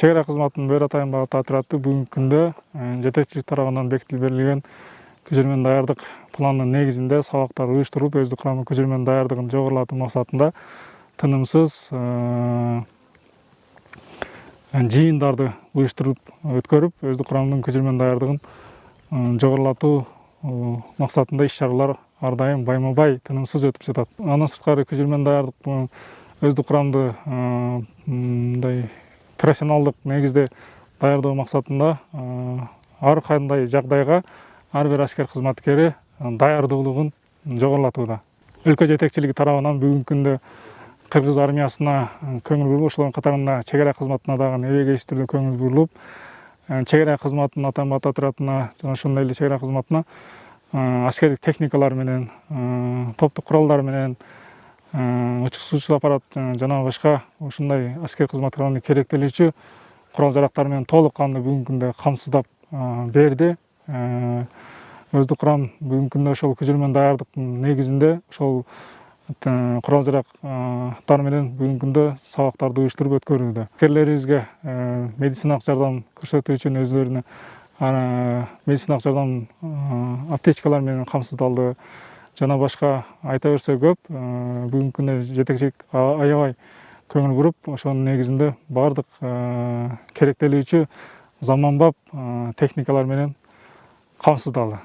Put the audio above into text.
Чек ара кызматынын бер атайын багыты отряды бүгүнкү күндө жетекчилик тарабынан бекитилип берилген көчүрмөн даярдык планынын негизинде сабактар уюштуруп, өздүк курамдын көчүрмөн даярдыгын жогорулатуу максатында тынымсыз жыйындарды уюштуруп өткөрүп, өздүк курамдын көчүрмөн даярдыгын жогорулатуу максатында иш-чаралар ар дайым байма-бай тынымсыз өтүп жатат. Андан сырткары көчүрмөн даярдык өздүк курамды мындай профессионалдык негизде даярдоо максатында ар кандай жагдайга ар бир аскер кызматкери даярдуулугун жогорулатууда. Өлкө жетекчилиги тарабынан бүгүнкү күндө кыргыз армиясына көңүл буруп, ошолордун катарында чек ара кызматына дагы небегейсиз түрдө көңүл бурулуп, чек ара кызматынын атайын багыт отрядына жана ошондой эле чек ара кызматына аскердик техникалар менен, топтук куралдар менен, учкучсуз аппарат жана башка ушундай аскер кызматкерлерине керектелүүчү курал жарактар менен толук кандуу бүгүнкү күндө камсыздап берди. Өздүк курам бүгүнкү күндө ошол көчүрмөн даярдыктын негизинде ошол курал жарактар менен бүгүнкү күндө сабактарды уюштуруп өткөрүүдө. Аскерлерибизге медициналык жардам көрсөтүү үчүн өздөрүнө медициналык жардам аптечкалар менен камсыздалды жана башка айта берсе көп. Бүгүнкү күндө жетекчилик аябай көңүл буруп, ошонун негизинде баардык керектелүүчү заманбап техникалар менен камсыздалды.